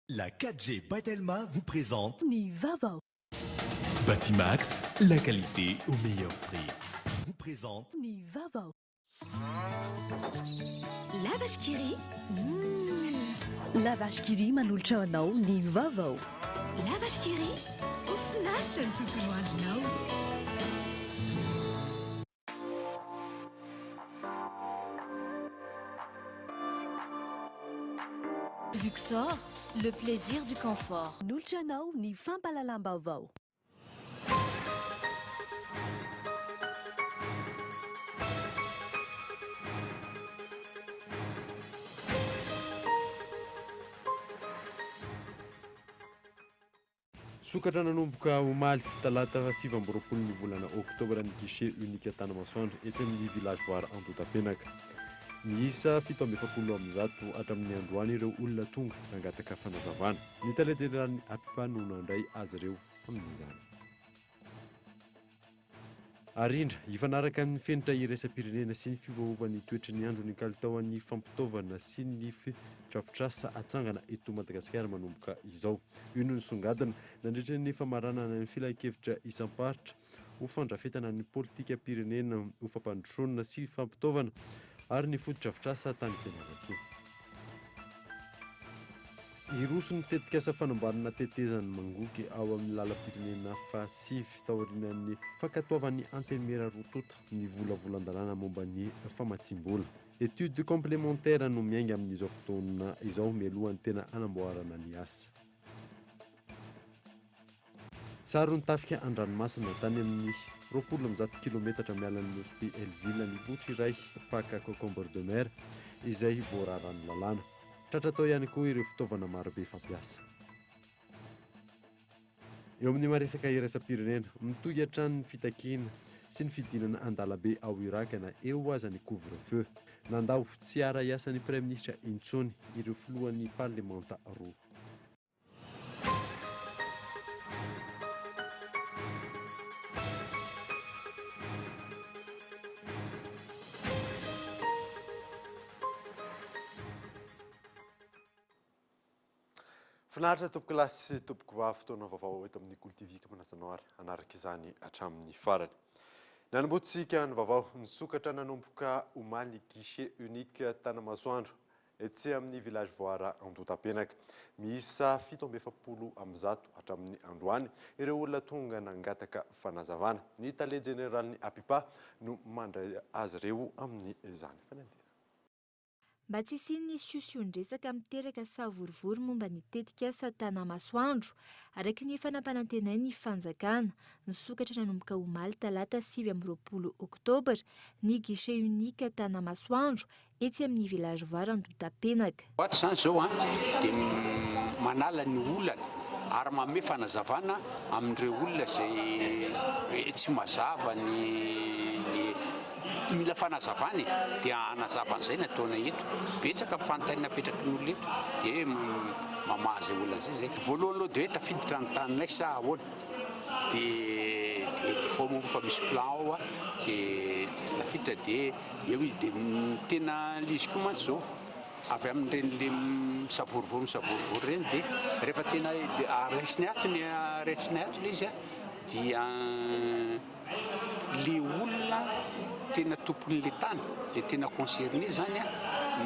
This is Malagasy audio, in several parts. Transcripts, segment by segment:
La 4G Batelma vous présente Ni Vavao. Batimax, la qualité au meilleur prix. Vous présente Ni Vavao. La vache qui rit. La vache qui rit manolotra anao Ni Vavao. La vache qui rit. Ofinaritra ny tontolo andronao. Luxor, le plaisir du confort. Nolotra anao ny fampalalam-baovao. Sokatra nanomboka omaly talata 7 amby roapolo ny volana oktobra ny guichet unique Tanamasoandro etsy amin'ny village voara Antotapenaka. Miisa 770 hatramin'ny androany ireo olona tonga nangataka fanazavana. Ny tale jeneral'ny APIPA no nandray azy ireo amin'izany. Arindra hifanaraka amin'ny fenitra iraisam-pirenena sy ny fivaovan'ny toetry ny andro ny kalitaon'ny fampitaovana sy ny fitrafitrasa atsangana eto Madagasikara manomboka izao. Io no nisongadina nandritra ny famaranana ny filan-kevitra isam-paritra ho fandrafetana ny politika pirenena ho fampandrosoana sy fampitaovana ary ny fototrafitrasa tany Fianarantsoa. Iroso ny tetikasa fanamboarana tetezany mangoky ao amin'ny lalam-pirenena fahasivy taorian'ny fankatoavan'ny antemera rotota ny volavolan-dalàna momba ny famatsim-bola. Étude complémentaire no miainga amin'izao fotoana izao mialohan'ny tena anamboarana ny asa. Saro ny tafika an-dranomasina tany amin'ny 20 kilometatra mialan'ny Osby Elville ny botry iray paka concombre de mer izay voararan'ny lalàna. Tratra tao ihany koa ireo fitaovana marobe fampiasa. Eo amin'ny maresaka iraisam-pirenena mitohy hatrany ny fitakiana sy ny fidinana an-dalabe ao Irakana eo aza ny couvre-feu. Nandao tsy ara-iasa ny Prime Ministre intsony ireo filohan'ny parlementa roa. Finaritra tompoko lahy sy tompoko vavy fotoana vaovao eto amin'ny Koly TV manazanao ary anaraka izany hatramin'ny farany. Nanombotsika ny vaovao nisokatra nanomboka omaly guichet unique Tanamasoandro etsy amin'ny village voara Antotapenaka. Miisa 770 hatramin'ny androany ireo olona tonga nangataka fanazavana. Ny tale jeneral'ny APIPA no mandray azy ireo amin'ny izany fanandina. Mba tsy isian'ny siosion-dresaka miteraka savorivory momba ny tetikasa Tanamasoandro, araka ny fanampanantenain'ny fanjakana, nisokatra nanomboka omaly talata 7 oktobra ny guichet unique Tanamasoandro etsy amin'ny village voara Antotapenaka. Ohatra izany izao dia manala ny olana ary manome fanazavana amin'ireo olona izay tsy mazava mila fanazavana dia anazavan'izay nataona eto. Betsaka fantaina napetraky ny olona eto dia mamaha izay olona izay. Voalohany aloha dia hoe tafiditra ny taninay sa ahoana dia fa misy plan ao dia tafiditra dia eo izy dia tena lizy koa mantsy izao avy amin'ireny le savorivory ireny dia rehefa tena resiny atony izy dia le olona tena tompon'le tany le tena concerné zany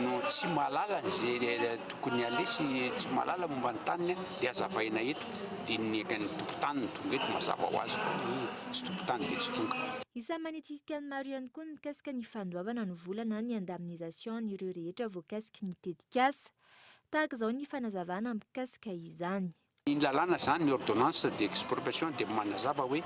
no tsy malala zay tokony alesy tsy malala momba ny taniny dia azavaina eto dia ny tompon-tany ny tonga eto mazava ho azy fa ny tsy tompon-tany dia tsy tonga. Isan'ny manitsitsika ny maro ihany koa ny mikasika ny fandoavana ny volana ny indemnisation ireo rehetra voakasika ny tetikasa tahaka izao ny fanazavana mikasika izany. Ny lalàna zany ny ordonnance d'expropriation dia manazava hoe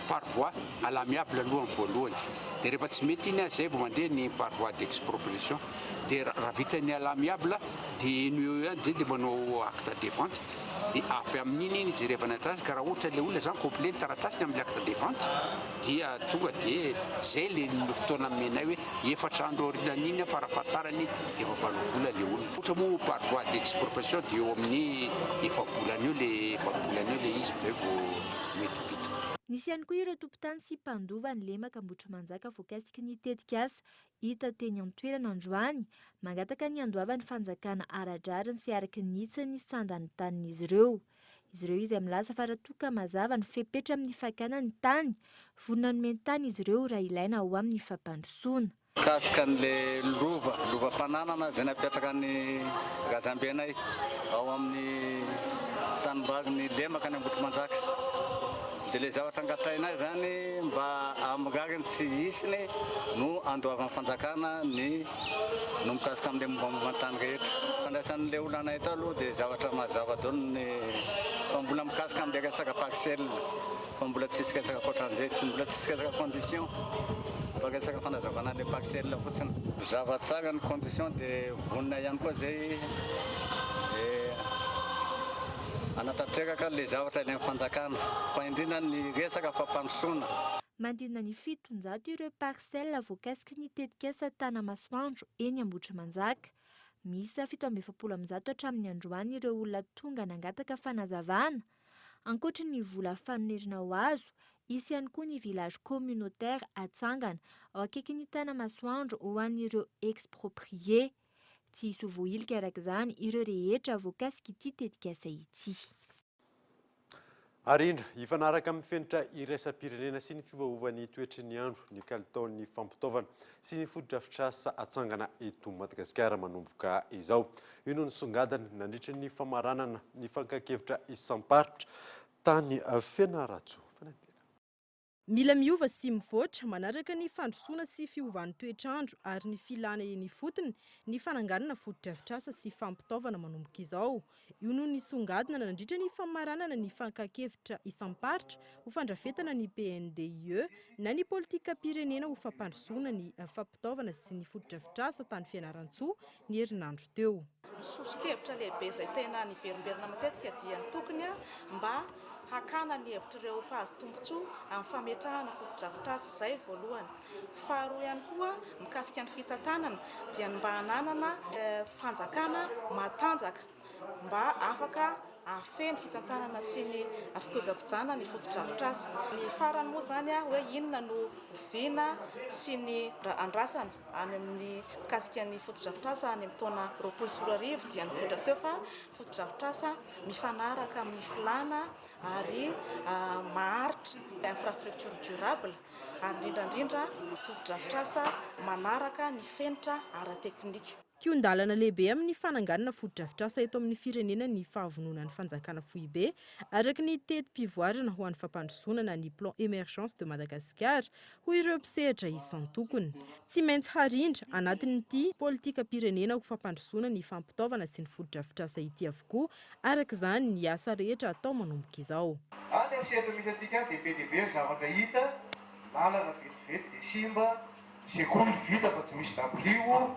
par voie à l'amiable alohan'ny voalohany. Dia rehefa tsy mety iny zay vao mandeha ny par voie d'expropriation dia raha vita ny à l'amiable dia dia manao acte de vente dia avy amin'iny iny jerevana taratasy ka raha ohatra le olona zany complet ny taratasy amin'ny acte de vente dia tonga dia zay le fotoana menay hoe 4 andro aorianan'iny farafatarany dia efa 9 vola le olona. Ohatra moa par voie d'expropriation dia eo amin'ny efa bolana eo le izy zay vao mety vita. Nisy ihany koa ireo tompon-tany sy mpandova ny lemaka Ambohitrimanjaka voakasiky ny tetikasa hita teny amin'ny toerana androany, mangataka ny andoavan'ny fanjakana ara-drariny sy araky nitsy ny sandan'ny tanin'izy ireo. Izy ireo izay milaza fa raha toa ka mazava ny fepetra amin'ny fakana ny tany, vonona nomeny tany izy ireo raha ilaina ao amin'ny fampandrosoana. Kasika an'ilay lova-pananana izay napetraka ny Gazambenay ao amin'ny tanimbary ny lemaka ny Ambohitrimanjaka. Dia ilay zavatra angatainay zany mba amirariny tsy hisiny no andoavan'ny fanjakana no mikasika amin'ilay mombamombantany rehetra. Fandraisan'ilay olona anay tao aloha dia zavatra mazava daholo ny fa mbola mikasika amin'ilay resaka parcelle, fa mbola tsisy resaka ankoatran'izay, mbola tsisy resaka condition. Fa resaka fanazavana ilay parcelle fotsiny. Zavatsara ny condition dia vonina ihany koa zay anatanteraka ilay zavatra ilay fanjakana, fa indrindra ny resaka fampandrosoana. Mandinina ny 700 ireo parcelle voakasiky ny tetikasa Tanamasoandro eny Ambohitrimanjaka. Misy 770 hatramin'ny androany ireo olona tonga nangataka fanazavana. Ankoatra ny vola fanomezana ho azo, isy ihany koa ny village communautaire Atsangana ao akaikin'ny Tanamasoandro ho an'ireo exproprié. Tsy hisy voilika araka izany ireo rehetra voakasiky ity tetikasa ity. Arindra, ifanaraka amin'ny fenitra iraisam-pirenena sy ny fiovaovan'ny toetry ny andro, ny kalitaon'ny fampitaovana sy ny foto-drafitrasa Atsangana eto Madagasikara manomboka izao. Io no nisongadana nandritra ny famaranana ny fankakevitra isam-paritra tany Fianaratsoa. Mila miova sy mivoatra manaraka ny fandrosoana sy fiovan'ny toetrandro ary ny filana eny fotony ny fananganana foto-drafitrasa sy fampitaovana manomboka izao. Io no nisongadina nandritra ny famaranana ny fankakevitra isam-paritra ho fandrafetana ny PNDIE na ny politika pirenena ho fampandrosoana ny fampitaovana sy ny foto-drafitrasa tany Fianaratsoa ny herinandro teo. Sosokevitra lehibe izay tena niverimberina matetika dia ny tokony mba hakana ny hevitr'ireo mpahazo tombotsoa amin'ny fametrahana foto-drafitrasa izay voalohany. Faharoa ihany koa mikasika ny fitantanana dia mba hananana fanjakana matanjaka mba afaka afeny fitantanana sy ny fikojakojana ny foto-drafitrasa. Ny farany moa zany hoe inona no viana sy ny andrasana any amin'ny mikasika ny foto-drafitrasa any amin'ny taona 2024 dia nivoatra teo fa foto-drafitrasa mifanaraka amin'ny filana ary maharitra infrastructure durable ary indrindra foto-drafitrasa manaraka ny fenitra ara-teknika. Kiondalana lehibe amin'ny fananganana foto-drafitrasa eto amin'ny firenena ny fahavononan'ny fanjakana Foibe araky ny tetim-pivoarana ho an'ny fampandrosoana ny plan émergence de Madagascar ho ireo mpisehatra isan-tokony. Tsy maintsy harindra anatin'ity politika pirenena ho fampandrosoana ny fampitaovana sy ny foto-drafitrasa ity avokoa araky izany ny asa rehetra atao manomboka izao. Any sehatra misy antsika dia be dia be zavatra hita, lalana vetivety dia simba, sekoly vita fa tsy misy dabilio,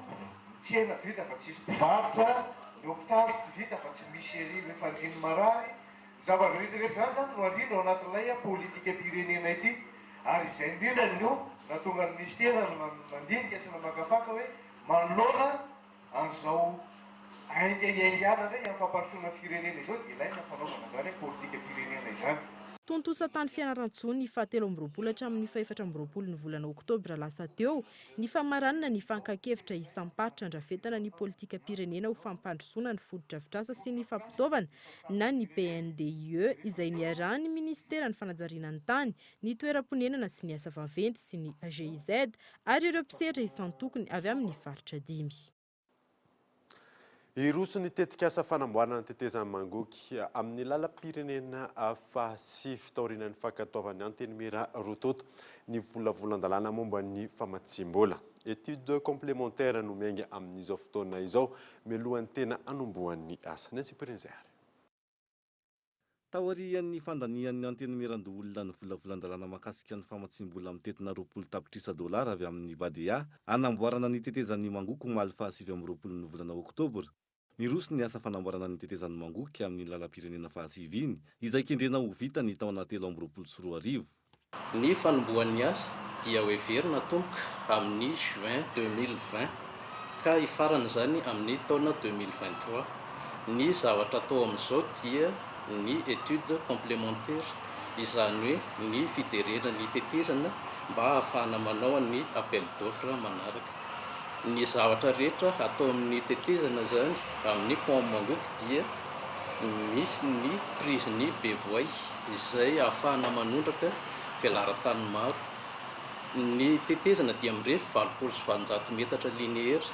tsena vita fa tsisy mpivarotra, ny hopitaly vita fa tsy misy fandriny marary. Zavatra rehetrarehetra zany zany no andrindra ao anatin'ilay politika pirenena ity. Ary izay indrindra no natonga ny ministera mandinika sy namakafaka hoe manoloana an'izao aingaingana indray amin'ny fampandrosoana firenena izao dia ilaina fanaovana zany politika pirenena izany. Tontosa tany Fianaratsoa ny 17 hatramin'ny 14 ny volana Oktobra lasa teo ny famaranana ny fankakevitra isam-paritra andrafetana ny politika pirenena ho fampandrosoana ny foto-drafitrasa sy ny fampitaovana na ny PNDIE izay niarahan'ny Ministeran'ny Fanajariana ny tany, ny toeram-ponenana sy ny asa vaventy sy ny GIZ ary ireo mpisehatra isan-tokony avy amin'ny faritra 5. Iroso ny tetikasa fanamboarana ny tetezan'ny mangoky amin'ny lalam-pirenena fahasivy taorian'ny fankatoavany Antenimera Rotota ny volavolan-dalàna momba ny famatsim-bola. Étude complémentaire no miainga amin'izao fotoana izao mialohan'ny tena anombohan'ny asa. Nancy Prinzary. Taorian'ny fandanian'ny Antenimiran-olona ny volavolan-dalàna makasika ny famatsim-bola amin'ny tetina 20 tapitrisa dolara avy amin'ny Badia anamboarana ny tetezan'ny mangoky omaly fahasivy amin'ny 20 ny volana Oktobra. Niroso ny asa fanamboarana ny tetezan'ny mangoky amin'ny lalam-pirenena fahasivy iny izay kendrena ho vita ny taona 2024. Ny fanombohan'ny asa dia ho heverina tomboka amin'ny juin 2020 ka ifarana zany amin'ny taona 2023. Ny zavatra atao amin'izao dia ny étude complémentaire izany hoe ny fijerena ny tetezana mba ahafahana manao ny appel d'offre manaraka. Ny zavatra rehetra atao amin'ny tetezana zany amin'ny pont Mangoky dia misy ny prise ny bevoay izay ahafahana manondraka fialaran-tany maro. Ny tetezana dia mirefy 770 metatra linéaire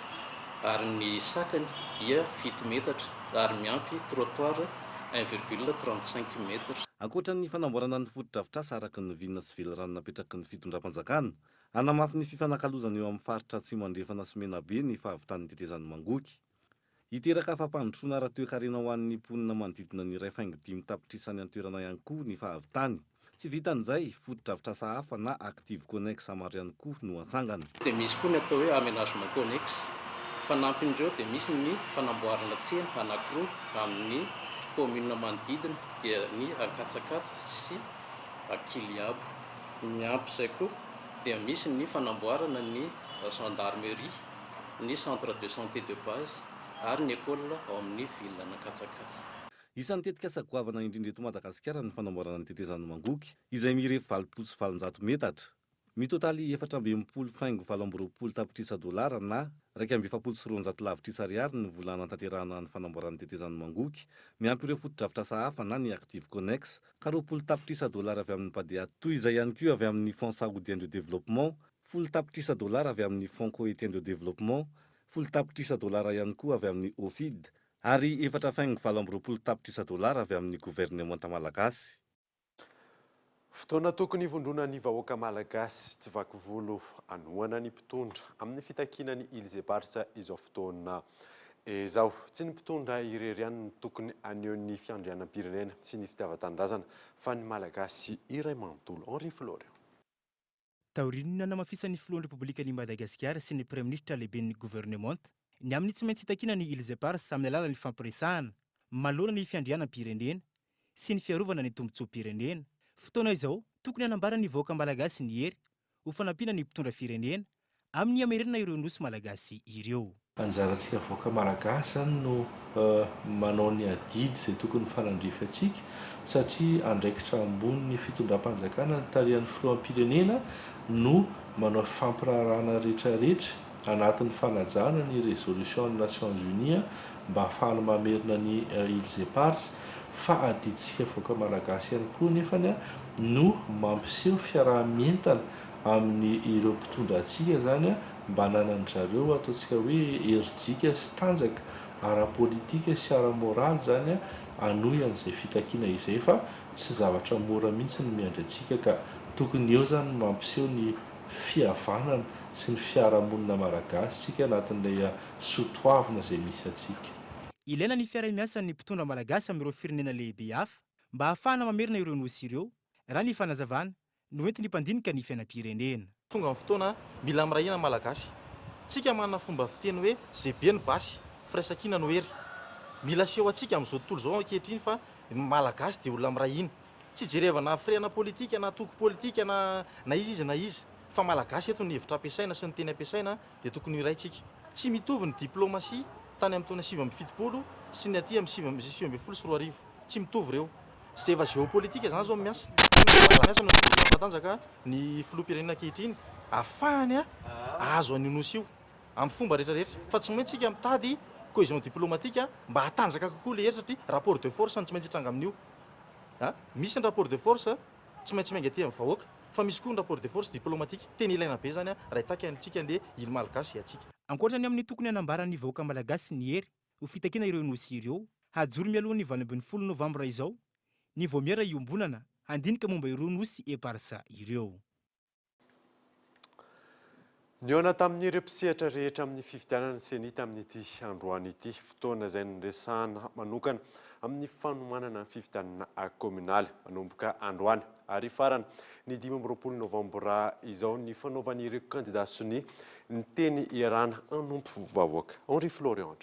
ary ny sakany dia 7 metatra ary miampy trottoir 1,35 metra. Ankoatra ny fanamboarana ny fotodrafitrasa araky ny vinona sy velorano napetraky ny fitondram-panjakana, anamafy ny fifanakalozana eo amin'ny faritra tsy mandrefana sy menabe ny fahavitan'ny tetezan'ny Mangoky. Hiteraka afa-pandrosoana ara-toe-karena ho an'ny mponina manodidina ny 2.5 tapitrisany an-toerana ihany koa ny fahavitany. Tsy vitan'izay, fotodrafitrasa hafa na active connex maro ihany koa no atsangana. Dia misy koa ny atao hoe aménagement connexe. Fanampin'ireo dia misy ny fanamboarana tsena anankiroa amin'ny commune manodidina dia ny Akatsakatsa sy Akiliabo. Miampy izay koa dia misy ny fanamboarana ny gendarmerie, ny centre de santé de base ary ny école ao amin'ny ville Akatsakatsa. Isan'ny tetika asa goavana indrindra eto Madagasikara ny fanamboarana ny tetezan'ny Mangoky izay mirefy 700 metatra. Mitotaly 420.20 tapitrisa dolara na 2.720 lavitrisa ariary ny volana tanterahana ny fanamboarana ny tetezan'ny Mangoky, miampy ireo fotodrafitrasa hafa na ny active connex, ka 20 tapitrisa dolara avy amin'ny padia toy izay ihany koa avy amin'ny fonds saoudien de développement, 10 tapitrisa dolara avy amin'ny fonds coétien de développement, 10 tapitrisa dolara ihany koa avy amin'ny OFID, ary 4.20 tapitrisa dolara avy amin'ny gouvernemanta malagasy. Fotoana tokony hivondrona ny vahoaka malagasy tsy vaky volo anohana ny mpitondra amin'ny fitakiana ny Îles et Barsa izao fotoana izao. Tsy ny mpitondra irery ihany ny tokony aneho ny fiandrianam-pirenena sy ny fitiavan-tanindrazana fa ny malagasy iray manontolo. Henri Florian. Taorinina namafisan'ny filohan'ny Repoblikan'i Madagasikara sy ny Premier Ministra lehiben'ny gouvernemanta ny amin'ny tsy maintsy hitakiana ny Îles et Barsa amin'ny alalan'ny fampiresahana manoloana ny fiandrianam-pirenena sy ny fiarovana ny tombotsoa-pirenena. Fotoana izao tokony hanambara ny vahoaka malagasy ny hery ho fanampiana ny mpitondra firenena amin'ny hamerina ireo nosy malagasy ireo. Anjarantsika vahoaka malagasy no manao ny adidy izay tokony fanandrifantsika satria andraikitra ambony ny fitondram-panjakana ny tarihan'ny filoham-pirenena no manao fampirarana rehetrarehetra anatin'ny fanajana ny résolution ny Nations Unies mba hafahana mamerina ny Îles et Barsa fa adiditsika vahoaka malagasy ihany koa nefany no mampiseho fiarahamientana amin'ny ireo mpitondra antsika zany mba nanany zareo ataontsika hoe herijika sy tanjaka ara-politika sy ara-moraly zany anohy an'izay fitakiana izay fa tsy zavatra mora mihitsy ny miandry antsika ka tokony eo zany mampiseho ny fihavanana sy ny fiarahamonina malagasy tsika anatin'ilay sotoavina izay misy atsika. Ilaina ny fiara-miasan'ny mpitondra malagasy amin'ireo firenena lehibe hafa mba ahafahana mamerina ireo nosy ireo raha ny fanazavana no entiny mpandinika ny fiainam-pirenena. Tonga amin'ny fotoana mila mirahina malagasy. Tsika manana fomba fiteny hoe zay be ny basy firaisankina no hery. Mila seho atsika amin'izao tontolo izao ankehitriny fa malagasy dia olona mirahina. Tsy jerevana firena politika na toko politika na izy na izy fa malagasy eto ny hevitra ampiasaina sy ny teny ampiasaina dia tokony iraitsika. Tsy mitovy ny diplomasia tany amin'ny taona 770 sy ny aty amin'ny 720 tsy mitovy ireo. Seva géopolitika zany zao miasa. Miasa ny tanjaka ny filoham-pirenena ankehitriny ahafahany azo anionosy io amin'ny fomba rehetrarehetra fa tsy maintsy tsika mitady cohésion diplomatique mba hatanjaka kokoa le hery satria rapport de force tsy maintsy hitranga amin'io. Misy ny rapport de force tsy maintsy miainga aty amin'ny vahoaka fa misy koa ny rapport de force diplomatique tena ilaina be zany raha hitaka antsika andeha ily malagasy atsika. Ankoatrany amin'ny tokony hanambaran'ny vahoaka malagasy ny hery ho fitakiana ireo nosy ireo hajoro mialohan'ny 20 novambra izao ny voamiara iombonana handinika momba ireo nosy et Barsa ireo. Niona tamin'ireo mpisehatra rehetra amin'ny fifidianana senita amin'ity androany ity fotoana izay niresahana manokana amin'ny fanomanana ny fifidianana kominaly manomboka androany ary farana ny 20 novambra izao ny fanaovan'ireo candidat soni ny teny iarana hanompo vahoaka. Henri Florian.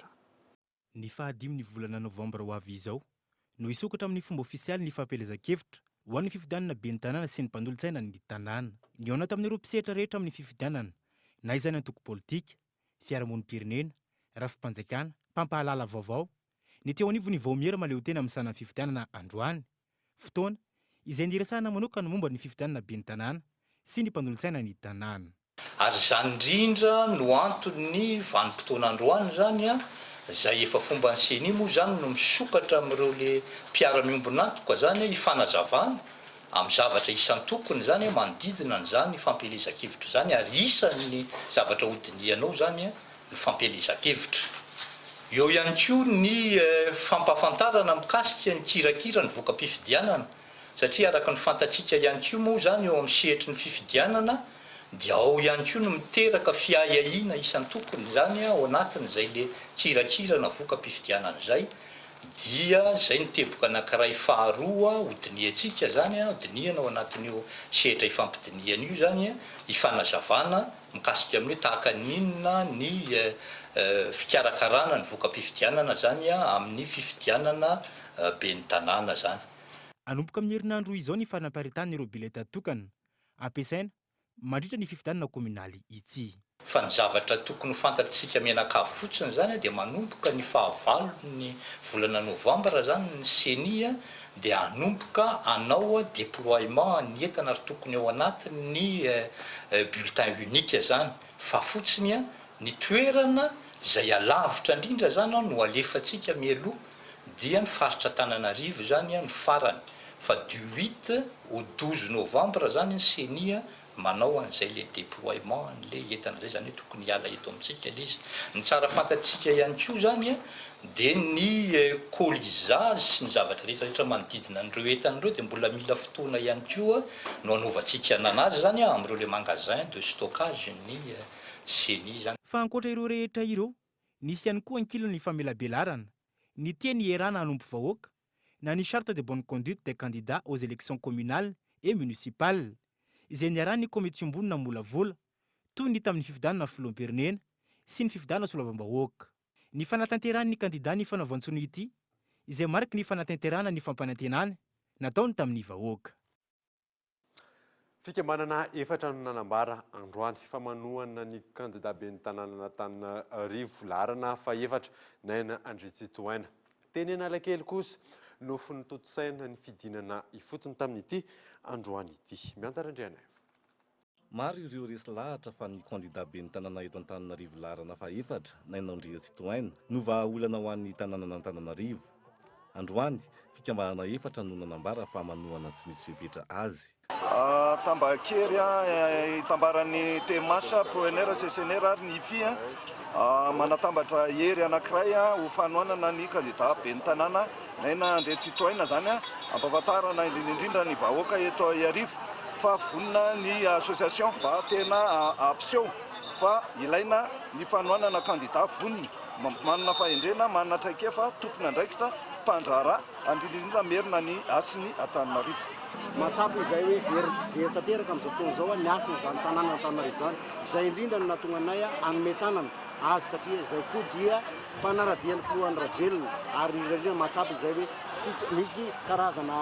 Ny fahadimy volana novambra ho avy izao no isokatra amin'ny fomba ofisialy ny fampelezan-kevitra ho an'ny fifidianana ben'ny tanàna sy ny mpanolo-tsaina ny tanàna. Niona tamin'ireo mpisehatra rehetra amin'ny fifidianana na izany antoko politika, fiarahamonim-pirenena, rafim-panjakana, mpampahalala vaovao, ny teo anivony vaomiera maleo tena amin'ny sanany fifidianana androany. Fotoana izay niresahana manokana momba ny fifidianana be ny tanàna sy ny mpanolontsaina ny tanàna. Ary zany indrindra no antony vanim-potoana androany zany a zay efa fomba ny seny moa zany no misokatra amin'ireo le mpiara-miombonantoka zany hifanazavana amin'ny zavatra isan'ny tokony zany manodidina n'izany fampielezan-kevitra zany ary isan'ny zavatra hodinianao zany ny fampielezan-kevitra. Eo ihany koa ny fampahafantarana mikasika ny kirakira ny voka-pifidianana satria araka ny fantatsika ihany koa moa zany eo amin'ny sehatry ny fifidianana dia ao ihany koa no miteraka fiahiahina isan'ny tokony zany ao anatin'izay le kirakira na voka-pifidianana zay dia zay ny teboka anankiray faharoa hodiniantsika zany hodiniana ao anatin'io sehatra ifampidiniana io zany hifanazavana mikasika amin'ny hoe tahaka ninona ny fikarakarana ny voka-pifidianana zany amin'ny fifidianana be ny tanàna zany. Anomboka amin'ny herinandro izao ny fanamparitana ireo bileta tokana ampiasaina mandritra ny fifidianana kominaly ity. Fa ny zavatra tokony fantatsika menakavy fotsiny zany dia manomboka ny fahavalon'ny volana novambra zany ny senia dia anomboka anao déploiement ny entana ary tokony ao anatin'ny bulletin unique zany fa fotsiny ny toerana zay alavitra indrindra zany no alefatsika mialoha dia ny faritra Antananarivo zany ny farany fa du 8 au 12 novembre zany ny senia manao an'izay le déploiement le entana zay zany tokony hiala eto amintsika izy. Ny tsara fantatsika ihany koa zany dia ny colisage sy ny zavatra rehetrarehetra manodidina an'ireo entan'ireo dia mbola mila fotoana ihany koa no anaovantsika ananazy zany amin'ireo le magasin de stockage ny senia zany. Fa ankoatra ireo rehetra ireo nisy ihany koa ankilany famelabelarana ny teny iarana hanompo vahoaka na ny charte de bonne conduite des candidats aux élections communales et municipales izay niarahany komity siombonina molavola toy ny tamin'ny fifidianana filoham-pirenena sy ny fifidianana solavam-bahoaka. Ny fanatanterahany ny kandida ny fanaovantsony ity izay mariky ny fanatanterahana ny fampanantenana nataony tamin'ny vahoaka. Fikambanana efatra no nanambara androany famanoana ny kandida be ny tanàna Antananarivo larana fa efatra Naina Andritsitoaina. Teny Analakely kosa no fonototsaina ny fidinana ifotsiny tamin'ity androany ity. Miantarandriana. Maro ireo resy lahatra fa ny kandida be ny tanàna eto Antananarivo larana fa efatra Naina Andritsitoaina no vahaolana ho an'ny tanàna Antananarivo. Androany fikambanana efatra no nanambara fa manoana tsy misy fepetra azy. Tambakery itambaran'ny Temasa, PNR, CCNR ary ny IFI manatambatra hery anankiray ho fanoanana ny kandida be ny tanàna Naina Andritsitoaina zany ampahafantarana indrindra ny vahoaka eto Arivo fa vonona ny association mba tena ampiseho fa ilaina ny fanoanana kandida vonona manana fahendrena manana traikefa tompony andraikitra mpandrara andrindrindra merina ny asiny Antananarivo. Matsapa izay hoe very tanteraka amin'izao fotoana izao ny asiny zany tanàna Antananarivo zany izay indrindra no nahatonga anay hanome tanana azy satria izay koa dia mpanaradian'ny filohan'ny rajelona ary indrindra matsapa izay hoe misy karazana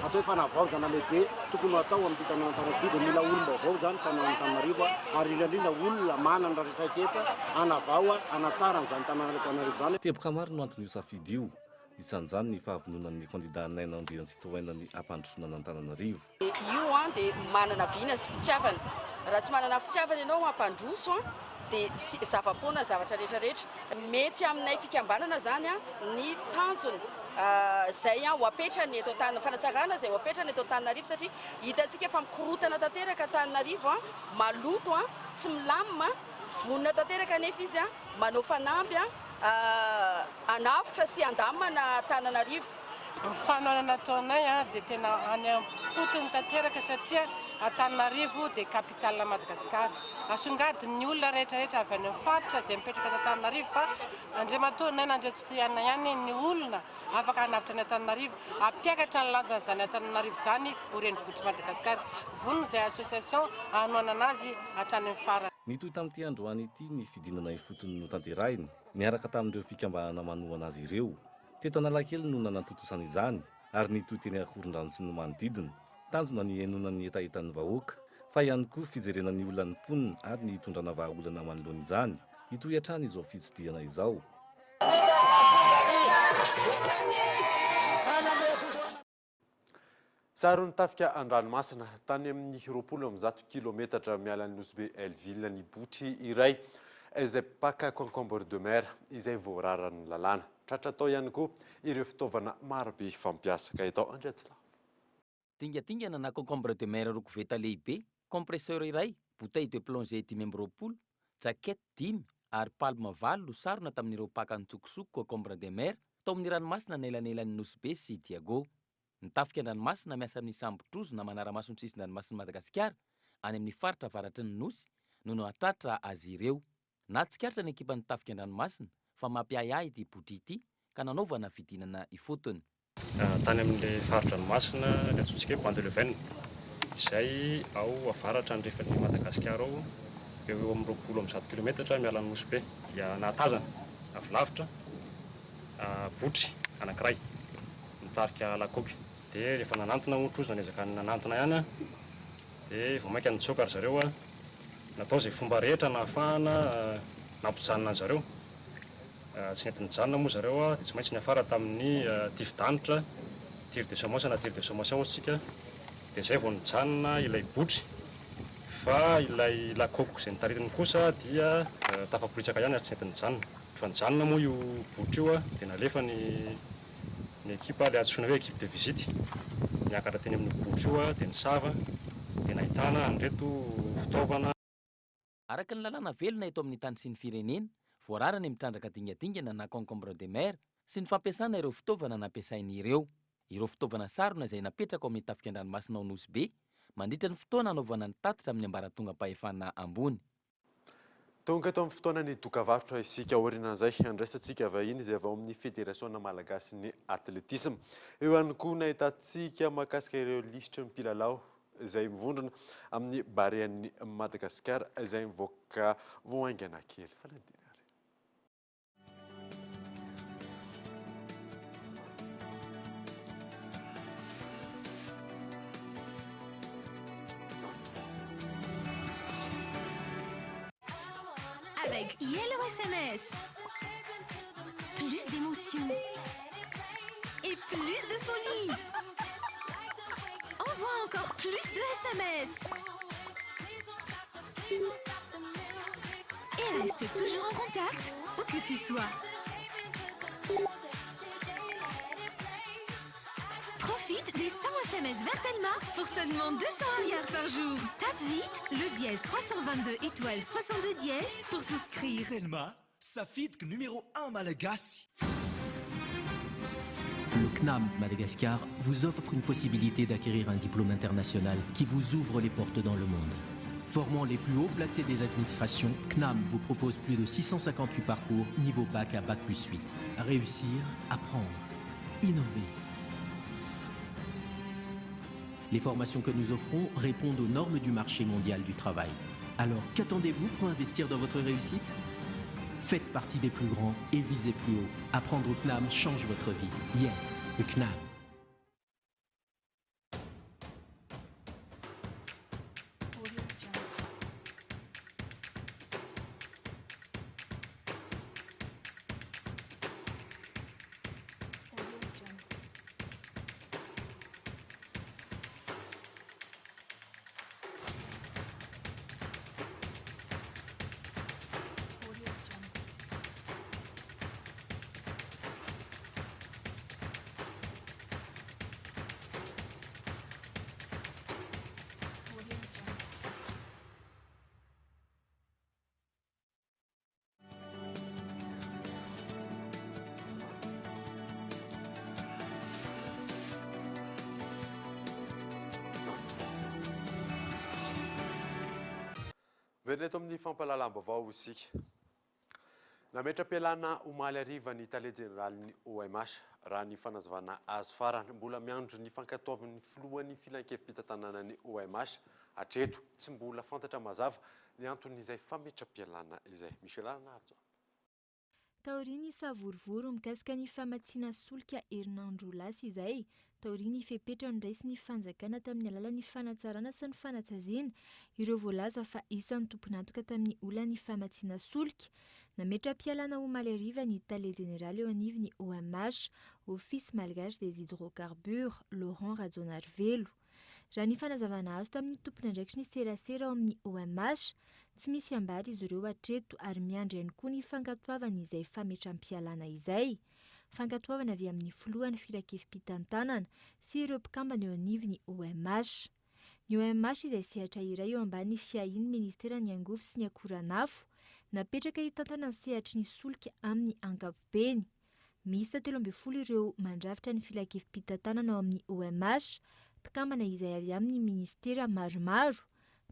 atao hoe fanavaozana lehibe tokony atao amin'ny tanàna Antananarivo dia mila olom-baovao zany tanàna Antananarivo ary indrindra olona manana traikefa hanavao hanatsara an'izany tanàna Antananarivo zany. Teboka maro no antony io safidy io. Isan'izany ny fahavononan'ny kandida Naina Andritsitoaina ny ampandrosoana Antananarivo. Io dia manana viana sy fitiavana. Raha tsy manana fitiavana ianao ampandroso dia tsy zava-poana zavatra rehetrarehetra. Mety aminay fikambanana zany ny tanjony zay ho apetrany eto Antananarivo fanatsarana zay ho apetrany eto Antananarivo satria hitantsika fa mikorotana tanteraka Antananarivo maloto tsy milamina vonona tanteraka nefa izy manao fanamby anafitra sy andamana Antananarivo. Ny fanoanana ataonay dia tena any am-potony tanteraka satria Antananarivo dia kapitalina Madagasikara. Asongadiny olona rehetrarehetra avy any amin'ny faritra izay mipetraka eto Antananarivo fa andriamatoa Naina Andritsitoaina ihany ny olona afaka hanavitra ny Antananarivo ampiakatra ny lanjan'izany Antananarivo zany ho renivohitr'i Madagasikara. Vonona izay association hanoanana azy hatrany amin'ny farany. Nitoy tamin'ity androany ity ny fidinana ifotony no tanterahiny niaraka tamin'ireo fikambanana manoana azy ireo. Teto Analakely no nanatotosana izany ary nitoy teny Akorondrano sy ny manodidina tanjona ny enonan'ny etaetan'ny vahoaka fa ihany koa fijerenan'ny olona ny mponina ary ny hitondrana vahaolana manoloana izany itoy hatrany izao fitsidiana izao. tsaro nitafika an-dranomasina tany amin'ny 20 kilometatra miala ny Nosy be Elville ny botry iray izay mpaka concombre de mer izay voararan'ny lalàna. Tratra tao ihany koa ireo fitaovana marobe fampiasa ka itao Andriatsilavo. Dingadingana na concombre de mer rokoveta lehibe, compresseur iray, bouteille de plongée 10 jaquette 10 ary palme 8 losarona tamin'ireo mpaka nitsokosoko concombre de mer tao amin'ny ranomasina nelanelan'ny Nosy be sy Diago. Nitafika an-dranomasina miasa amin'ny sambotrozo na manara-masony sisin-dranomasiny Madagasikara any amin'ny faritra avaratry ny Nosy no atratra azy ireo. Na tsikaritra ny ekipa nitafika an-dranomasina fa mampiahiahy ity botry ity ka nanaovana fidinana ifotony. Tany amin'ilay faritra ranomasina ny antsointsika hoe Bandelevene izay ao avaratra ny rehefan'ny Madagasikara ao eo amin'ny 20 kilometatra miala ny Nosy be dia nahatazana avy lavitra botry anankiray mitarika lakopy dia rehefa nanantona ohatra ozy nanezaka ny nanantona ihany dia vao mainka nitsoaka ry zareo natao izay fomba rehetra na ahafahana nampijanona ny zareo tsy nety nijanona moa zareo dia tsy maintsy niafara tamin'ny dividanitra tir de semence na tir de semence ohatsika dia izay vao nijanona ilay botry fa ilay lakopy izay nitaritiny kosa dia tafaporitsaka ihany ary tsy nety nijanona fa nijanona moa io botry io dia nalefa ny ekipa ilay antsoina hoe équipe de visite niakatra teny amin'ny botry io dia nisava dia nahitana an'ireto fitaovana. Araka ny lalàna velona eto amin'ny tany sy ny firenena, voararany mitrandraka dingadingana na concombre de mer sy ny fampiasana ireo fitaovana nampiasainy ireo. Ireo fitaovana sarona izay napetraka ao amin'ny tafika an-dranomasina ao Nosy be mandritra ny fotoana anaovana ny tatitra amin'ny ambaratonga-pahefana ambony. Tonga eto amin'ny fotoana ny dokavarotra isika aorianan'izay andraisantsika vahiny izay avy ao amin'ny Fédération Malagasy ny Atletisme. Eo ihany koa nahitantsika mahakasika ireo lisitra mpilalao izay mivondrona amin'ny barean'ny Madagasikara izay mivoaka voaingana kely. Avec Yellow SMS, plus d'émotion et plus de folie. Envoie encore plus de SMS et reste toujours en contact où que tu sois. Profite des 100 SMS Vertelma pour seulement 200 milliards par jour. Tape vite le dièse 322 étoile 62 dièse pour souscrire. Vertelma, Safitk numéro 1 Malagasy. Le CNAM Madagascar vous offre une possibilité d'acquérir un diplôme international qui vous ouvre les portes dans le monde. Formant les plus hauts placés des administrations, CNAM vous propose plus de 658 parcours niveau bac à bac plus 8. Réussir, apprendre, innover. Les formations que nous offrons répondent aux normes du marché mondial du travail. Alors qu'attendez-vous pour investir dans votre réussite ? Faites partie des plus grands et visez plus haut. Apprendre au CNAM change votre vie. Yes, le CNAM. Veneto amin'ny fampalalam-baovao isika. Nametra-pialana omaly hariva ny tale jeneraly OMH raha ny fanazavana azo farany mbola miandro ny fankatoavan'ny filohan'ny filan-kevim-pitantanana OMH hatreto tsy mbola fantatra mazava ny anton'izay fametra-pialana izay. Michel Arnardo. Taoriany savorivory mikasika ny famatsiana solika herinandro lasa izay. Taoriany fepetra niraisy ny fanjakana tamin'ny alalan'ny fanatsarana sy ny fanatsaziana ireo voalaza fa isan'ny tompon'antoka tamin'ny olany famatsiana solika Nametra-pialana omaly ariva ny tale général eo anivony OMH, Office Malgache des Hydrocarbures, Laurent Radjonarvelo. Raha ny fanazavana azo tamin'ny tompon'andraikitry ny serasera ao amin'ny OMH, tsy misy ambary izy ireo hatreto ary miandry ihany koa ny fankatoavana izay fametram-pialana izay. Fankatoavana avy amin'ny filohan'ny firakefim-pitantanana sy ireo mpikambana eo anivony OMH. Ny OMH izay sehatra iray eo ambany fiahin'ny ministeran'ny angovo sy ny akoranafo, napetraka hitantana ny sehatry ny solika amin'ny ankapobeny. Misy 13 ireo mandravitra ny firakefim-pitantanana ao amin'ny OMH, mpikambana izay avy amin'ny ministera maromaro,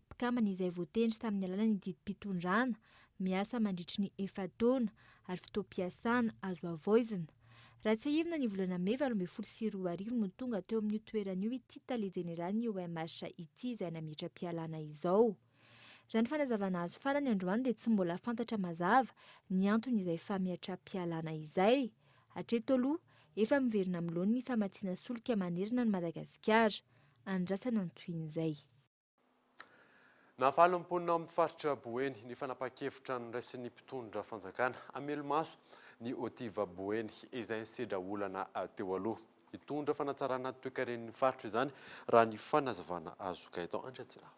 mpikambana izay voatendry tamin'ny alalan'ny didim-pitondrana, miasa mandritry ny efataona ary fotoam-piasana azo avoizina. Raha tsy ahivina ny volana May 2024 no tonga teo amin'ny toeran'io ity tale général ny OMH ity izay nametra-pialana izao. Raha ny fanazavana azo farany androany dia tsy mbola fantatra mazava ny antony izay fametra-pialana izay. Hatreto aloha, efa miverina miloana ny famatsiana solika manerina ny Madagasikara. Andrasana ny toin'izay. Nafaly ny mponina amin'ny faritra Boeny ny fanapa-kevitra niraisin'ny mpitondra fanjakana hamelomaso ny Otiva Boeny izay sedra olana teo aloha. Hitondra fanatsarana toe-karen'ny faritra izany raha ny fanazavana azo Gaëtan Andriatsirava.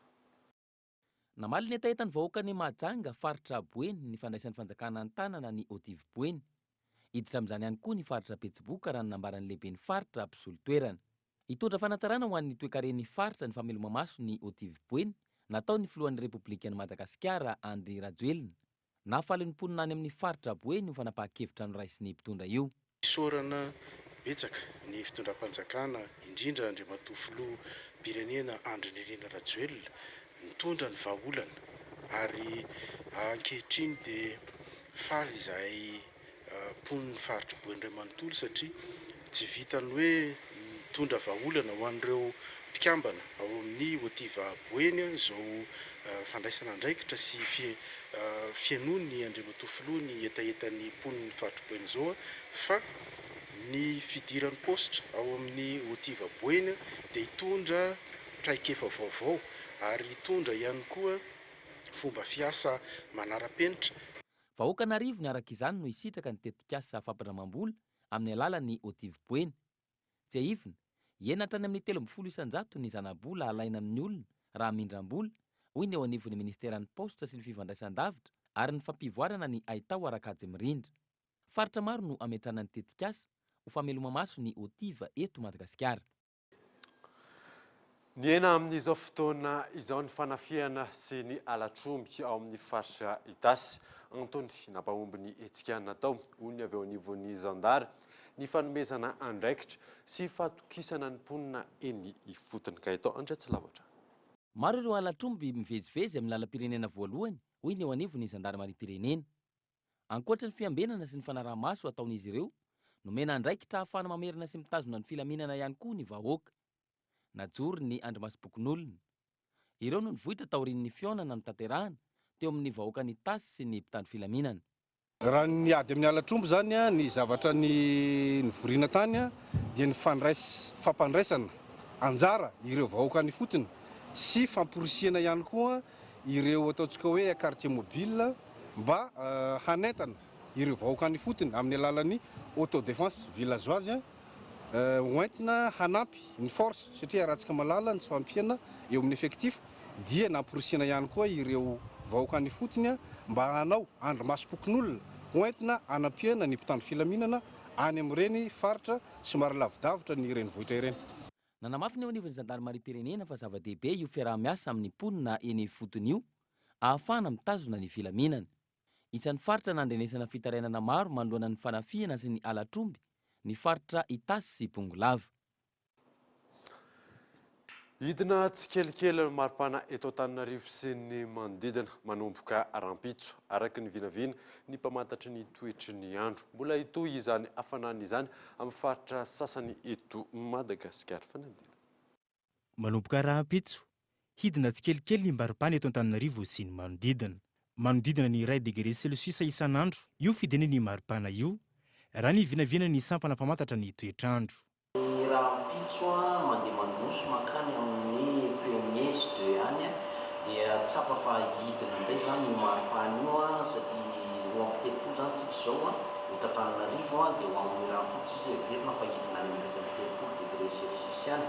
Namaly ny etaetany vahoaka ny Mahajanga faritra Boeny ny fandraisan'ny fanjakana an-tanana ny Otiva Boeny. Hiditra amin'izany ihany koa ny faritra Betsiboka raha ny nambaran'ny lehiben'ny faritra mpisolo toerana. Hitondra fanatsarana ho an'ny toe-karen'ny faritra ny famelomamaso ny Otiva Boeny natao ny filohan'ny Repoblikan'i Madagasikara Andry Rajoelina. Nafaly ny mponina any amin'ny faritra Boeny ho fanapahan-kevitra ny raisin'ny mpitondra io. Sorana betsaka ny fitondram-panjakana indrindra Andriamatoa filoham-pirenena Andry Nirina Rajoelina mitondra ny vahaolana ary ankehitriny dia faly izay mponiny faritra Boeny iray manontolo satria tsy vitany hoe mitondra vahaolana ho an'ireo mpikambana ao amin'ny Otiva Boeny izao fandraisana andraikitra sy fianoany Andriamatoa filoha ny etaetan'ny mponiny faritra Boeny izao fa ny fidiran'ny positra ao amin'ny Otiva Boeny dia hitondra traikefa vaovao ary hitondra ihany koa fomba fiasa manara-penitra. Vahoaka n'arivo ny araka izany no hisitraka ny tetikasa fampandramam-bola amin'ny alalan'ny Otiva Boeny. Tsy ahivina, henatra ny amin'ny 13 isan-jato ny zana-bola alaina amin'ny olona raha mindram-bola, hoy ny eo anivon'ny ministeran'ny positra sy ny fivandraisan-davitra ary ny fampivoarana ny Aitao Arakajy Mirindra. Faritra maro no ametrana ny tetikasa ho famelomamaso ny Otiva eto Madagasikara. Ny ena amin'izao fotoana izao ny fanafiana sy ny alatromby ao amin'ny faritra Itasy Antony nampahomby ny etsikana natao hoy ny avy ao anivon'ny zandary ny fanomezana andraikitra sy fahatokisana ny mponina eny ifotony Gaëtan Andriatsilavatra. Maro ireo alatromby mivezivezy amin'ny lalam-pirenena voalohany hoy ny eo anivon'ny zandarimari-pirenena. Ankoatra ny fiambenana sy ny fanaraha-maso ataon'izy ireo, nomena andraikitra ahafahana mamerina sy mitazona ny filaminana ihany koa ny vahoaka. Najoro ny andrimasom-pokon'olona. Ireo no nivohitra taorian'ny fionana notanterahana teo amin'ny vahoaka ny tasy sy ny mpitandro filaminana. Raha ny ady amin'ny alatromby zany ny zavatra ny vorina tany dia ny fampandraisana anjara ireo vahoaka ny fotony sy famporisiana ihany koa ireo ataontsika hoe quartier mobile mba hanentana ireo vahoaka ny fotony amin'ny alalan'ny autodéfense villageoise hoentina hanampy ny force satria rahantsika malala ny tsy fampiana eo amin'ny effectif dia namporisiana ihany koa ireo vahoaka ny fotony mba hanao andromasom-pokon'olona hoentina hanampiana ny mpitandro filaminana any amin'ireny faritra somary lavidavitra ny ireny vohitra ireny. Nanamafy ny eo anivon'ny zandarimari-pirenena fa zava-dehibe io fiaraha-miasa amin'ny mponina eny fotony io ahafahana mitazona ny filaminana. Isan'ny faritra nandrenesana fitarainana maro manoloana ny fanafiana sy ny alatromby ny faritra Itasy sy Bongolava. Hidina tsikelikely maripana eto Antananarivo sy ny manodidina manomboka rampitso araka ny vinavina ny mpamantatry ny toetry ny andro. Mbola hitohy izany hafanana izany amin'ny faritra sasany eto Madagasikara fanadina. Manomboka rampitso, hidina tsikelikely ny maripana eto Antananarivo sy ny manodidina. Manodidina ny 2 degré Celsius isan'andro. Io fidiny ny maripana io raha ny vinavina ny sampana mpamantatra ny toetr'andro. Rampitso mandeha mandroso makany amin'ny Premiers de any dia tsapa fa hidina indray zany maripana io satria roa amby telopolo zany tsika zao eto Antananarivo dia ho amin'ny rahampitso izy everina fa hidina any amin'ny 20 degré celsius any.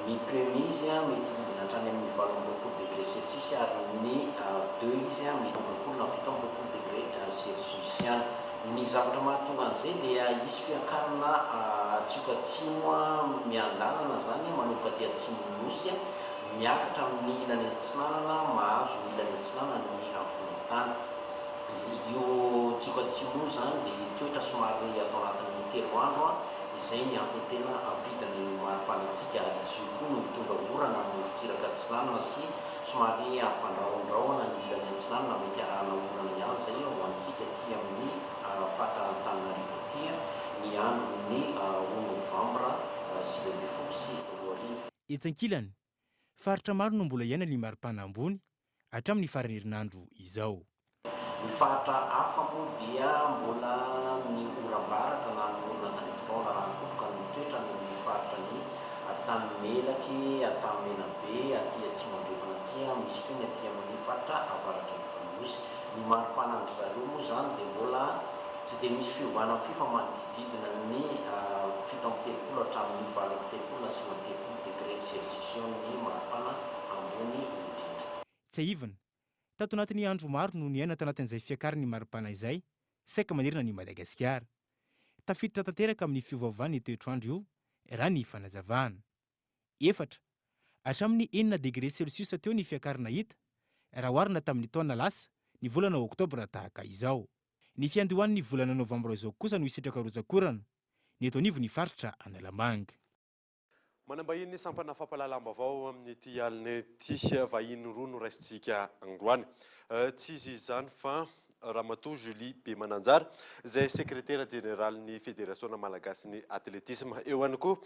Ny premier izy mety hidina hatrany amin'ny 20 degré celsius ary ny 2 izy mety 20 na 17 degré celsius any. Ny zavatra mahatonga an'izay dia isy fiakarana tsioka atsimo miandalana zany manomboka aty atsimo nosy miakatra amin'ny ilany atsinanana mahazo ny ilany atsinanana ny volon-tany. Io tsioka atsimo zany dia toetra somary atao anatin'ny 3 andro izay ny antony tena ampitany ny maripanatsika ary izy io koa no mitondra orana amin'ny fitsiraka atsinanana sy somary ampandrahondrahona ny ilany atsinanana mety arahana orana ihany zay ho antsika ty amin'ny fatra Antananarivo aty ny andron'ny 1 novambra 2024 sy 2025. Etsankilany, faritra maro no mbola iaina ny maripana ambony hatramin'ny farany herinandro izao. Ny faritra hafa moa dia mbola ny oram-baratra na ny olona an-tanivotona raha kotroka ny toetra ny faritra ny atany Melaky, atany Menabe, aty Atsimondraofana aty misy koa ny aty amin'ny faritra avaratra ny Vanosy. Ny maripana andro zareo moa zany dia mbola tsy dia misy fiovana fifa manodididina ny 17 hatramin'ny 20 na 19 degré celsius ny maripana ambony indrindra. Tsy aivana, tato anatin'ny andro maro no niaina tanatin'izay fiakarany maripana izay saika manerana ny Madagasikara. Tafiditra tanteraka amin'ny fiovaovany ny toetr'andro io raha ny fanazavana. 4 hatramin'ny 9 degré celsius teo ny fiakarana hita raha oharina tamin'ny taona lasa ny volana oktobra tahaka izao. Ny fiandohan'ny volana novambra izao kosa no isitraka rojakorana ny eto anivon'ny faritra Analamanga. Manambahiny sampana fampalalam-baovao amin'ny ity alina ity vahiny roa no raisitsika androany. Tsy izy izany fa Ramatoa Julie B Mananjara izay sekretera jeneralin'ny Fédération Malagasy ny Atletisme. Eo ihany koa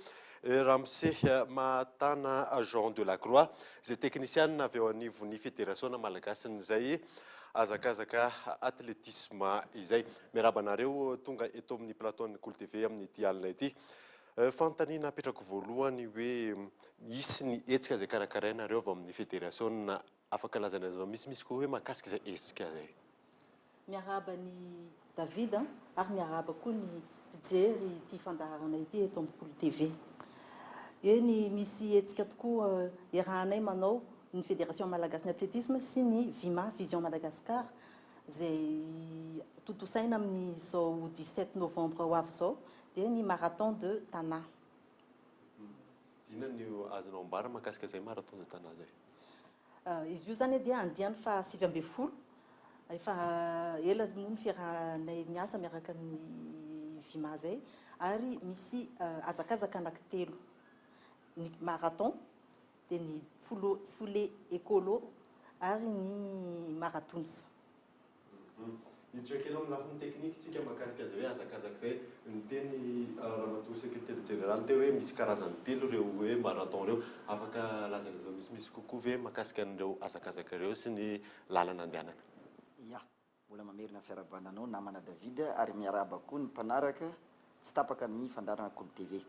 Ramsey Mahatana Jean de la Croix izay teknisianina avy eo anivon'ny Fédération Malagasy izay azakazaka atletisme izay. Miaraba anareo tonga eto amin'ny plateau-ny Cool TV amin'ny ity alina ity. Fantaniana apetrako voalohany hoe isy ny etsika izay karakarainareo avy amin'ny fédération afaka lazana misy koa hoe mahakasika izay etsika zay. Miaraba ny David ary miaraba koa ny mpijery ity fandaharana ity eto amin'ny Cool TV. Eny misy etsika tokoa iarahanay manao ny Fédération Malagasy ny Atletisme sy ny VIMA Vision Madagascar izay totosaina amin'ny zao 17 novembre ho avy zao dia ny marathon de Tana. Inona no azonao ambara mahakasika izay marathon de Tana zay? Izy io zany dia andiany fa 7 efa ela moa ny fiarahanay miasa miaraka amin'ny VIMA zay ary misy azakazaka anankitelo ny marathon dia ny foulée écolo ary ny marathons. Hitsika kely amin'ny lafiny teknika tsika mahakasika izay hoe azakazaka izay ny teny Ramatoa sekretera jeneraly teo hoe misy karazany telo ireo hoe marathon ireo. Afaka lazana izao misy kokoa hoe mahakasika an'ireo azakazaka ireo sy ny lalana andehanana. Ya, mbola mamerina fiarabananao namana David ary miaraba koa ny mpanaraka tsy tapaka ny fandarana Cool TV.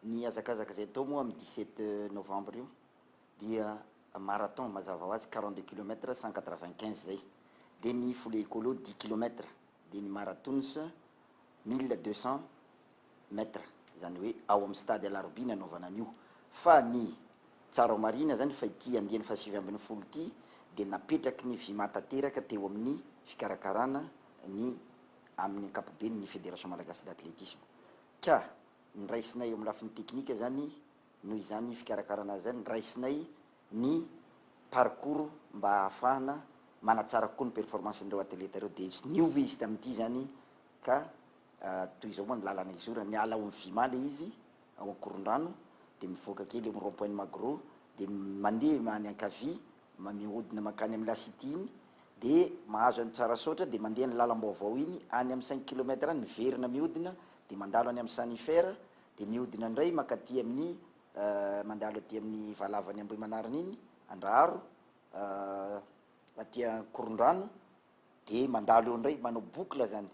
Ny azakazaka izay tao moa amin'ny 17 novembre io dia marathon mazava ho azy 42 km 195 zay. Dia ny foulée écolo 10 km, dia ny marathons 1200 mètres zany hoe ao amin'ny stade Alarobina anaovana an'io. Fa ny tsara marina zany fa ity andiany fa 7 ity dia napetraky ny VIMA tanteraka teo amin'ny fikarakarana ny amin'ny ankapobeny ny Fédération Malagasy d'Athlétisme. Ka ny raisinay amin'ny lafiny teknika zany noho izany fikarakarana zany raisinay ny parcours mba ahafahana manatsara koa ny performance ndreo atleta reo dia niova izy tamin'ity zany ka toy izao moa ny lalana izy io raha miala ao amin'ny VIMA le izy ao Ankorondrano dia mivoaka kely amin'ny rond-point Magro dia mandeha many ankavia mihodina makany amin'ny Lasity iny dia mahazo any tsara sotra dia mandeha ny lalam-baovao iny any amin'ny 5 km any miverina mihodina dia mandalo any amin'ny Sanifera dia mihodina indray makaty amin'ny mandalo aty amin'ny Valavany Ambohimanarina iny Andraro aty Ankorondrano dia mandalo eo indray manao boucle zany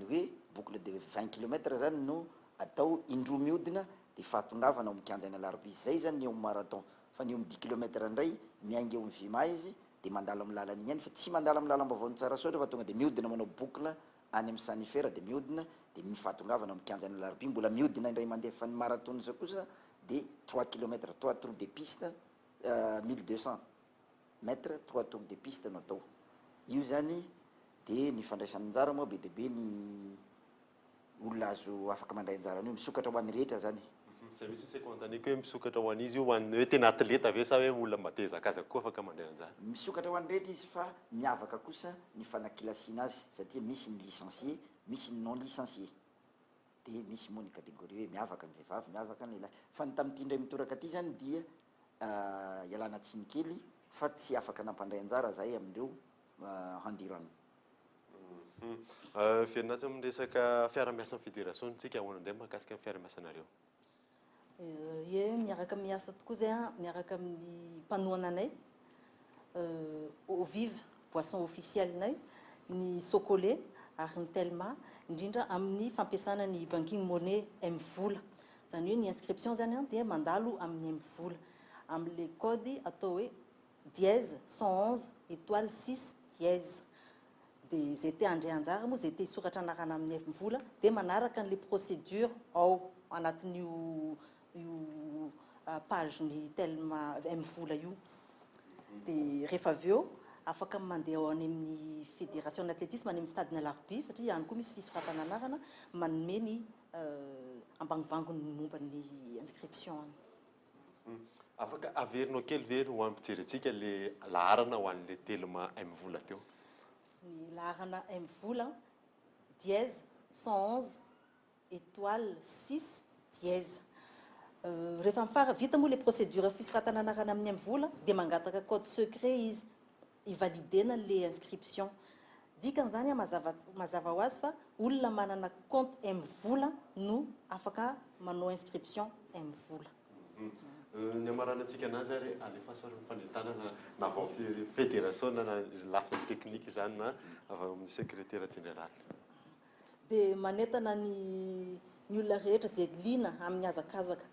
hoe boucle de 20 km zany no atao indroa mihodina dia fahatongavana ao mikanjany Alarobia zay zany eo marathon. Fa ny eo amin'ny 10 km indray miainga eo amin'ny VIMA izy dia mandalo amin'ny lalana iny ihany fa tsy mandalo amin'ny lalam-baovao ny tsara soatra fa tonga dia mihodina manao boucle any amin'ny sanifera de mihodina de mifatongavana mikanjany larbi mbola mihodina indray mandeha fa ny marathon zao kosa de 3 kilomètres 3 tours de piste 1200 mètres 3 tours de piste no atao io zany de ny fandraisany anjara moa be debe ny olona azo afaka mandray anjarany io misokatra ho an'ny rehetra zany zay misy se koantaniko hoe misokatra ho an'izy io hoan'ny hoe tena atleta ave sa hoe olona matezakazaka koa afaka mandray anjara misokatra ho an'ny rehetra izy fa miavaka kosa ny fanakilasiana azy satria misy ny licencié misy ny non licencié de misy moa ny catégorie hoe miavaka ny vehivavy miavaka ny lahy fa ny tamin'ity indray mitoraka aty zany dia ialana tsiny kely fa tsy afaka nampandray anjara zahay amindreo handirano fiarinatsa miresaka fiara-miasa ny fédération tsika ahoana indray mahakasika ny fiara-miasanareo ie miaraka miasa tokoa zay a miaraka amin'ny mpanoana anay au vive boisson officielle-nay ny socolé ary ny telma indrindra amin'ny fampiasana ny banking monnaie mvola zany hoe ny inscription zany a dia mandalo amin'ny mvola am'le code atao hoe dièse 111 étoile 6 dièse de zay te handray anjara moa zay te hisoratra anarana amin'ny mvola de manaraka an'le procédure ao anatin'io page ny telma mvola io de rehefa avy eo afaka mandeha ao any amin'ny fédération d'athlétisme any amin'ny stade-ny Alarbi satria ihany koa misy fisoratana anarana manome ny ambanimbangony momba ny inscription any afaka averinao kely very ho ampijerentsika le laharana ho an'le telma mvola teo ny laharana mvola dièse 111 étoile 6 dièse rehefa mifara vita moa le procédure fisoratana anarana amin'ny mvola de mangataka code secret izy ivalidena le inscription dikan'izany a mazava ho azy fa olona manana compte mvola no afaka manao inscription mvola ny amaranantsika anazy ary alefa fanentanana na avao fédération na lafiny technique zany na avy amin'ny secrétaire général de manentana ny olona rehetra zay lina amin'ny azakazaka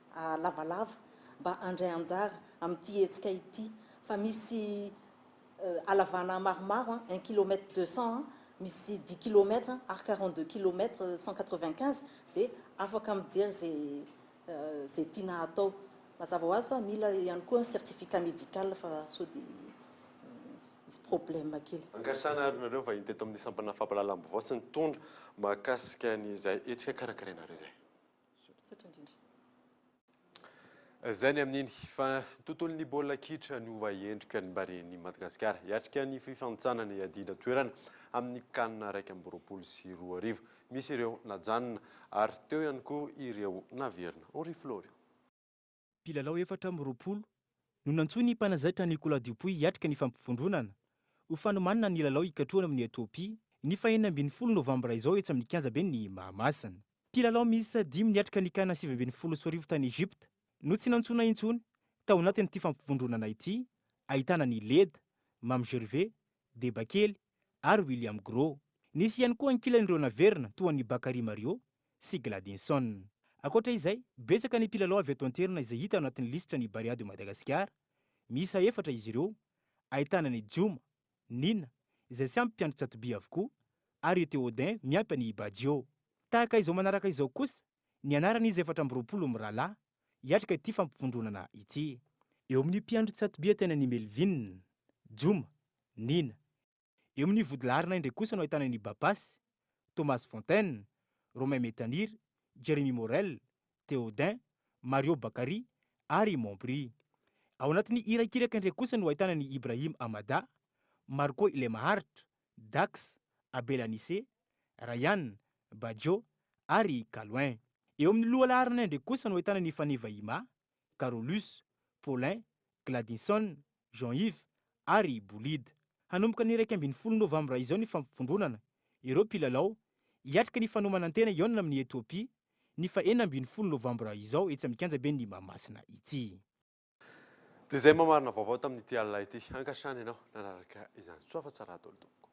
lavalava mba andray anjara amin'ity hetsika ity fa misy alavana maromaro 1 km 200 misy 10 km ary 42 km 195 de afaka mijery zay tiana atao mazava ho azy fa mila ihany koa certificat médical fa so de misy problème kely angasana ary nareo va inteto amin'ny sampana fampalala ambivoasy ny tondra mahakasika nyzay etsika karakarainareo zay zay ny amin'iny fa tontolon'ny baolina kitra ny ova endrika ny mbareny Madagasikara hiatrika ny fifanitsanany adina toerana amin'ny kanina 1 misy ireo najanona ary teo ihany koa ireo naverina Henri Florio mpilalao 4 no nantsony mpanazatra Nicolas Dupuy hiatrika ny fampifondronana ho fanomanana ny lalao ikatroana amin'ny Ethiopia ny 19 novambra izao etsy amin'ny kianjabe ny Mahamasina mpilalao misy 10 niatrika ny kana 7 tany Egypte no tsy nantsona intsony tao anatin'ity fampifondronana ity ahitana ny Leda, Mam Gervais, Debakely ary William Gros. Nisy ihany koa ankilan'ireo naverina toa ny Bakary Mario sy Gladinson. Akoatra izay, betsaka ny mpilalao avy eto an-toerana izay hita anatin'ny lisitra ny Barea de Madagascar. Miisa 4 izy ireo, ahitana ny Djuma, Nina, izay samy mpiandry Tsatobi avokoa, ary Théodin miampy ny Badio. Tahaka izao manaraka izao kosa, ny anaran'izy 4 mirahalahy hiatrika ity fampifondronana ity. Eo amin'ny mpiandry Tsatobi tena ny Melvin, Djuma, Nina. Eo amin'ny vodilarina indray kosa no ahitana ny Babasy, Thomas Fontaine, Romain Metanir, Jérémy Morel, Théodin, Mario Bakary ary Montbry. Ao anatin'ny irakiraka indray kosa no ahitana ny Ibrahim Amada, Marco Ilemaharitra, Dax, Abel Anissé, Ryan, Badio ary Kalouin. Eo amin'ny lohalarina indray kosa no ahitana ny Faneva Ima, Carolus, Paulin, Gladinson, Jean-Yves ary Boulide. Hanomboka ny 12 novambra izao ny fampifondronana ireo mpilalao hiatrika ny fanomanantena iona amin'ny Ethiopia ny 14 novambra izao etsy amin'ny kianjabe ny Mahamasina ity. Dia zay mamarina vaovao tamin'ity alina ity. Ankasitrana ianao nanaraka izany soa fa tsara atao tompoko.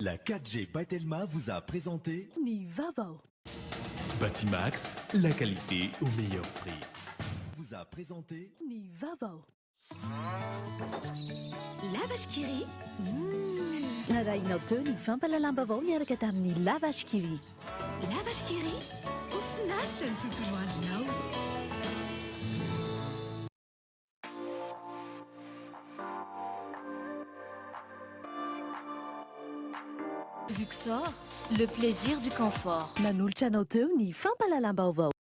La 4G Batelma vous a présenté Ni Vavao. Batimax, la qualité au meilleur prix. Vous a présenté Ni Vavao. La vache qui rit. Narainao teo ny fampalalamba vao miaraka tamin'ny La Vache qui rit. La vache qui rit. Ofinaritra ny tontolo andronao. Luxor, le plaisir du confort. Nanolotra anao teo ny fampalalamba vao.